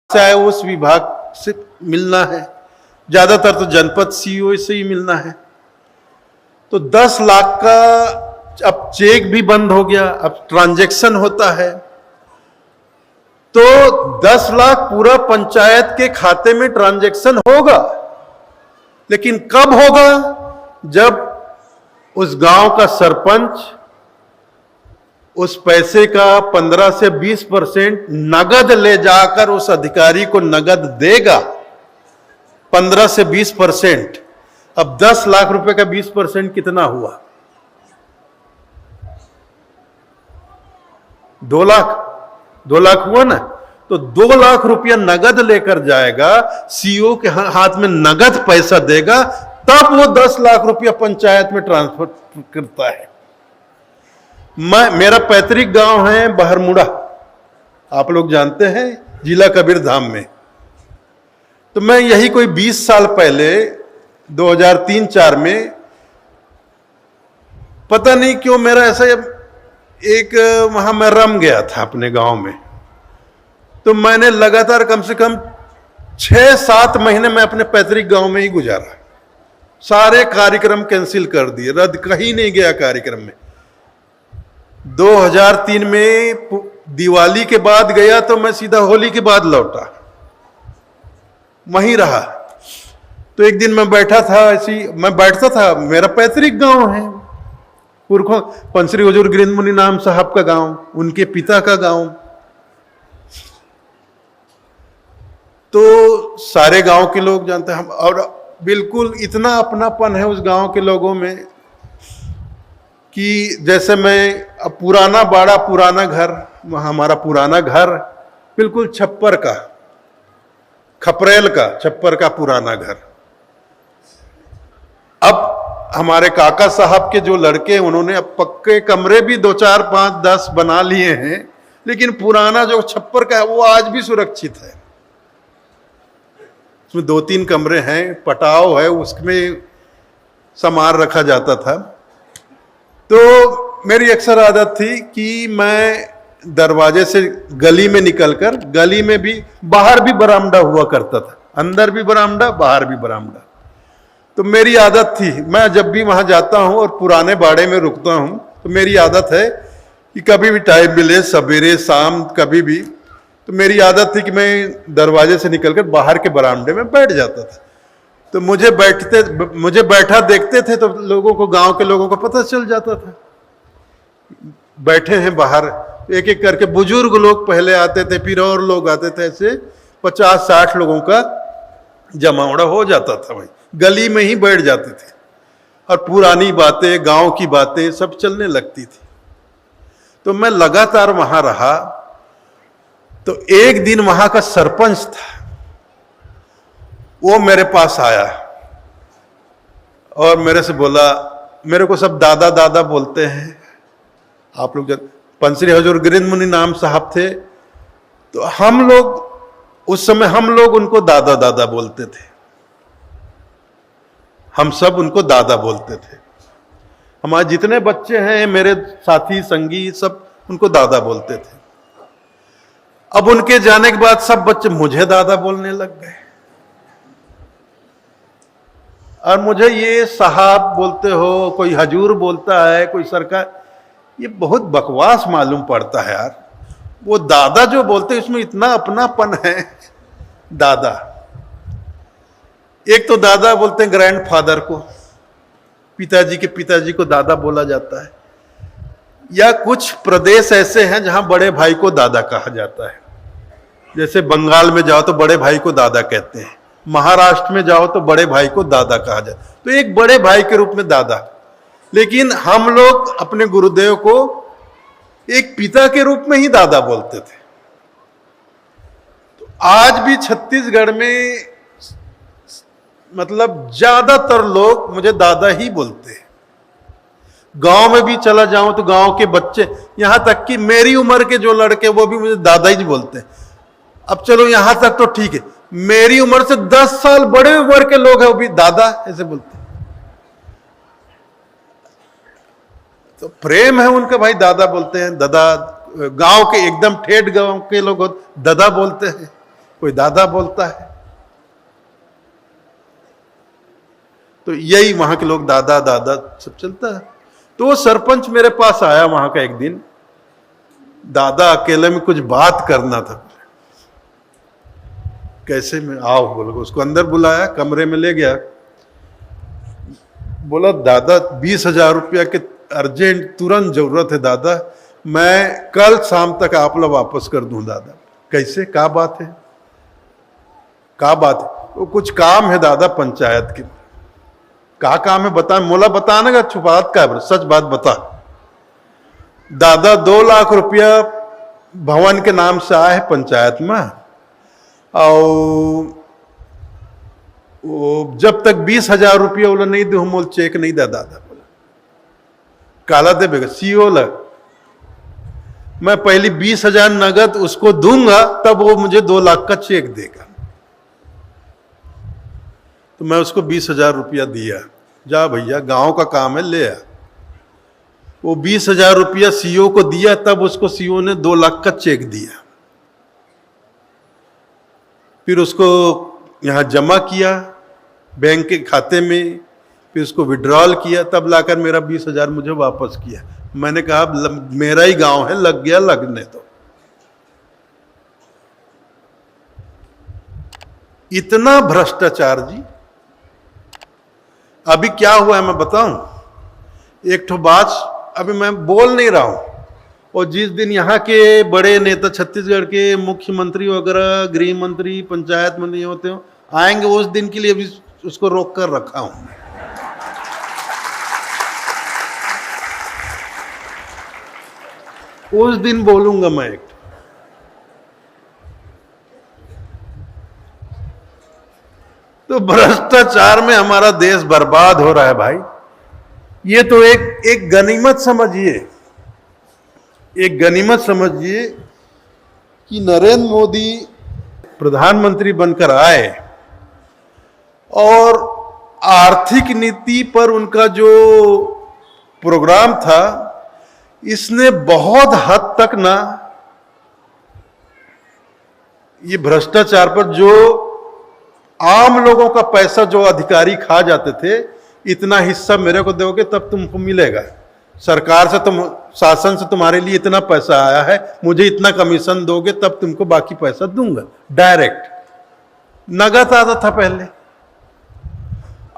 चाहे उस विभाग से मिलना है, ज्यादातर तो जनपद सीईओ से ही मिलना है। तो 10 लाख का अब चेक भी बंद हो गया, अब ट्रांजैक्शन होता है। तो 10 लाख पूरा पंचायत के खाते में ट्रांजैक्शन होगा, लेकिन कब होगा? जब उस गांव का सरपंच उस पैसे का 15 से 20% नगद ले जाकर उस अधिकारी को नगद देगा। 15 से 20%। अब 10 लाख रुपए का 20% कितना हुआ? 2 लाख। 2 लाख हुआ ना? तो 2 लाख रुपया नगद लेकर जाएगा, सीईओ के हाथ में नगद पैसा देगा, तब वो 10 लाख रुपया पंचायत में ट्रांसफर करता है। मेरा पैतृक गांव है बहरमुड़ा, आप लोग जानते हैं, जिला कबीरधाम में। तो मैं यही कोई 20 साल पहले 2003-4 में, पता नहीं क्यों मेरा ऐसा एक वहां मैं रम गया था अपने गांव में। तो मैंने लगातार कम से कम 6-7 महीने मैं अपने पैतृक गांव में ही गुजारा। सारे कार्यक्रम कैंसिल कर दिए, रद्द, कहीं नहीं गया कार्यक्रम में। 2003 में दिवाली के बाद गया तो मैं सीधा होली के बाद लौटा, वहीं रहा। तो एक दिन मैं बैठा था, मैं बैठता था, मेरा पैतृक गांव है, पुरखों पंसरी हुजूर गिरिंद मुनि नाम साहब का गांव, उनके पिता का गांव। तो सारे गांव के लोग जानते हैं हम, और बिल्कुल इतना अपनापन है उस गांव के लोगों में कि जैसे मैं अब पुराना बाड़ा, पुराना घर, वहां हमारा पुराना घर बिल्कुल छप्पर का, खपरेल का, छप्पर का पुराना घर। अब हमारे काका साहब के जो लड़के हैं, उन्होंने अब पक्के कमरे भी 2, 4, 5, 10 बना लिए हैं, लेकिन पुराना जो छप्पर का है वो आज भी सुरक्षित है। उसमें 2-3 कमरे हैं, पटाव है, उसमें सामान रखा जाता था। तो मेरी अक्सर आदत थी कि मैं दरवाजे से गली में निकलकर, गली में भी बाहर भी बरामदा हुआ करता था, अंदर भी बरामदा, बाहर भी बरामदा। तो मेरी आदत थी, मैं जब भी वहां जाता हूं और पुराने बाड़े में रुकता हूं, तो मेरी आदत है कि कभी भी टाइम मिले, सवेरे शाम कभी भी, तो मेरी आदत थी कि मैं दरवाजे से निकलकर बाहर के बरामदे में बैठ जाता था। तो मुझे बैठा देखते थे तो लोगों को, गांव के लोगों को पता चल जाता था बैठे हैं बाहर। एक एक करके बुजुर्ग लोग पहले आते थे, फिर और लोग आते थे, ऐसे 50-60 लोगों का जमावड़ा हो जाता था। भाई गली में ही बैठ जाते थे और पुरानी बातें, गांव की बातें सब चलने लगती थी। तो मैं लगातार वहां रहा। तो एक दिन वहां का सरपंच था, वो मेरे पास आया और मेरे से बोला, मेरे को सब दादा दादा बोलते हैं, आप लोग पंसरी हुजूर गिरिंद मुनि नाम साहब थे, तो हम लोग उस समय हम लोग उनको दादा दादा बोलते थे, हम सब उनको दादा बोलते थे। हमारे जितने बच्चे हैं, मेरे साथी संगी, सब उनको दादा बोलते थे। अब उनके जाने के बाद सब बच्चे मुझे दादा बोलने लग गए, और मुझे ये साहब बोलते हो, कोई हजूर बोलता है, कोई सरकार, ये बहुत बकवास मालूम पड़ता है यार। वो दादा जो बोलते हैं उसमें इतना अपनापन है। दादा, एक तो दादा बोलते हैं ग्रैंडफादर को, पिताजी के पिताजी को दादा बोला जाता है। या कुछ प्रदेश ऐसे हैं जहां बड़े भाई को दादा कहा जाता है, जैसे बंगाल में जाओ तो बड़े भाई को दादा कहते हैं, महाराष्ट्र में जाओ तो बड़े भाई को दादा कहा जाता है। तो एक बड़े भाई के रूप में दादा, लेकिन हम लोग अपने गुरुदेव को एक पिता के रूप में ही दादा बोलते थे। तो आज भी छत्तीसगढ़ में मतलब ज्यादातर लोग मुझे दादा ही बोलते हैं। गांव में भी चला जाऊं तो गांव के बच्चे, यहां तक कि मेरी उम्र के जो लड़के, वो भी मुझे दादा ही बोलते हैं। अब चलो यहां तक तो ठीक है, मेरी उम्र से 10 साल बड़े उम्र के लोग हैं, वो भी दादा ऐसे बोलते हैं। तो प्रेम है उनका, भाई दादा बोलते हैं, दादा। गांव के एकदम ठेठ गांव के लोग दादा बोलते हैं, कोई दादा बोलता है। तो यही वहां के लोग दादा दादा सब चलता है। तो वो सरपंच मेरे पास आया वहां का एक दिन, दादा अकेले में कुछ बात करना था। कैसे में आओ बोलो, उसको अंदर बुलाया, कमरे में ले गया, बोला दादा 20,000 रुपया के अर्जेंट तुरंत जरूरत है दादा, मैं कल शाम तक आप लोग वापस कर दूं दादा। कैसे, क्या बात है, क्या बात है? वो कुछ काम है दादा पंचायत के। क्या काम है बता? मोला बताने का छुपात का है, सच बात बता। दादा 2 लाख रुपया भवन के नाम से आए है पंचायत में, और वो जब तक 20,000 रुपया बोला नहीं दे, मोल चेक नहीं दे दादा। बोला काला दे बेगा सीओ लग, मैं पहले 20,000 नगद उसको दूंगा, तब वो मुझे 2 लाख का चेक देगा। तो मैं उसको 20,000 रुपया दिया, जा भैया गांव का काम है ले आ। वो 20,000 रुपया सीओ को दिया, तब उसको सीओ ने 2 लाख का चेक दिया। फिर उसको यहां जमा किया बैंक के खाते में, फिर उसको विड्रॉल किया, तब लाकर मेरा 20,000 मुझे वापस किया। मैंने कहा मेरा ही गांव है, लग गया लगने तो। इतना भ्रष्टाचार जी। अभी क्या हुआ है मैं बताऊं, एक ठो बात अभी मैं बोल नहीं रहा हूं, और जिस दिन यहाँ के बड़े नेता छत्तीसगढ़ के मुख्यमंत्री वगैरह, गृह मंत्री, पंचायत मंत्री होते हो आएंगे, उस दिन के लिए भी उसको रोक कर रखा हूं। उस दिन बोलूंगा मैं एक। तो भ्रष्टाचार में हमारा देश बर्बाद हो रहा है भाई। ये तो एक गनीमत समझिए, एक गनीमत समझिए कि नरेंद्र मोदी प्रधानमंत्री बनकर आए और आर्थिक नीति पर उनका जो प्रोग्राम था, इसने बहुत हद तक ना ये भ्रष्टाचार पर, जो आम लोगों का पैसा जो अधिकारी खा जाते थे, इतना हिस्सा मेरे को दोगे तब तुमको मिलेगा, सरकार से, तुम शासन से तुम्हारे लिए इतना पैसा आया है, मुझे इतना कमीशन दोगे तब तुमको बाकी पैसा दूंगा। डायरेक्ट नगद आता था पहले,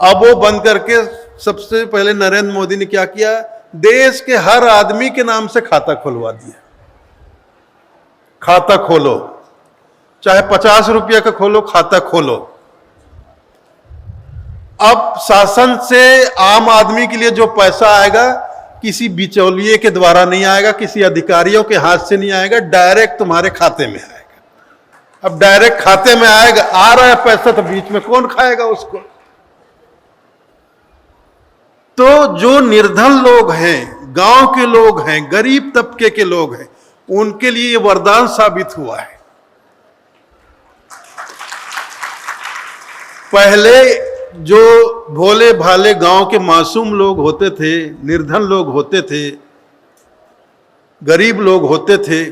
अब वो बंद करके सबसे पहले नरेंद्र मोदी ने क्या किया, देश के हर आदमी के नाम से खाता खुलवा दिया। खाता खोलो, चाहे 50 रुपया का खोलो, खाता खोलो। अब शासन से आम आदमी के लिए जो पैसा आएगा, किसी बिचौलिए के द्वारा नहीं आएगा, किसी अधिकारियों के हाथ से नहीं आएगा, डायरेक्ट तुम्हारे खाते में आएगा। अब डायरेक्ट खाते में आएगा, आ रहा है पैसा, तो बीच में कौन खाएगा उसको? तो जो निर्धन लोग हैं, गांव के लोग हैं, गरीब तबके के लोग हैं, उनके लिए ये वरदान साबित हुआ है। पहले जो भोले भाले गांव के मासूम लोग होते थे, निर्धन लोग होते थे, गरीब लोग होते थे,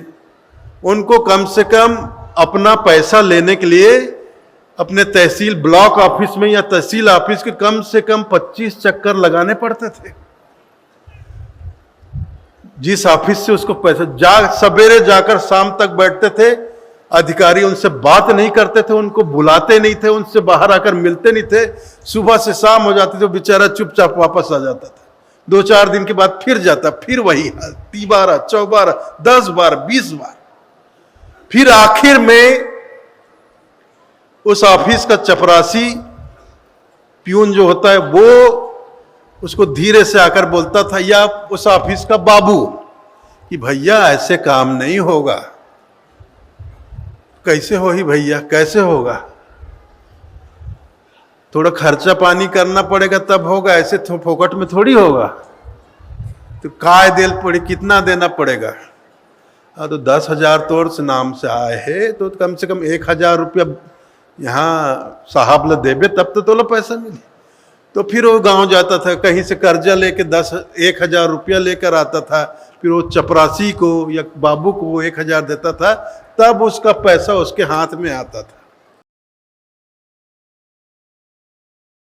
उनको कम से कम अपना पैसा लेने के लिए अपने तहसील ब्लॉक ऑफिस में या तहसील ऑफिस के कम से कम 25 चक्कर लगाने पड़ते थे। जिस ऑफिस से उसको पैसा, सवेरे जाकर शाम तक बैठते थे, अधिकारी उनसे बात नहीं करते थे, उनको बुलाते नहीं थे, उनसे बाहर आकर मिलते नहीं थे। सुबह से शाम हो जाती तो बेचारा चुपचाप वापस आ जाता था। 2-4 दिन के बाद फिर जाता, फिर वही हाल, 13, 14, 10 बार, 20 बार। फिर आखिर में उस ऑफिस का चपरासी प्यून जो होता है, वो उसको धीरे से आकर बोलता था, या उस ऑफिस का बाबू, कि भैया ऐसे काम नहीं होगा। कैसे हो ही भैया, कैसे होगा? थोड़ा खर्चा पानी करना पड़ेगा तब होगा, ऐसे फोकट में थोड़ी होगा। तो काय देल पड़ी, कितना देना पड़ेगा? तो 10,000 तोड़ से नाम से आए है, तो कम से कम 1,000 रुपया यहाँ साहब ला देबे तब तो तोला पैसा मिले। तो फिर वो गांव जाता था, कहीं से कर्जा लेके 1,000 रुपया लेकर आता था, फिर वो चपरासी को या बाबू को वो 1,000 देता था, तब उसका पैसा उसके हाथ में आता था।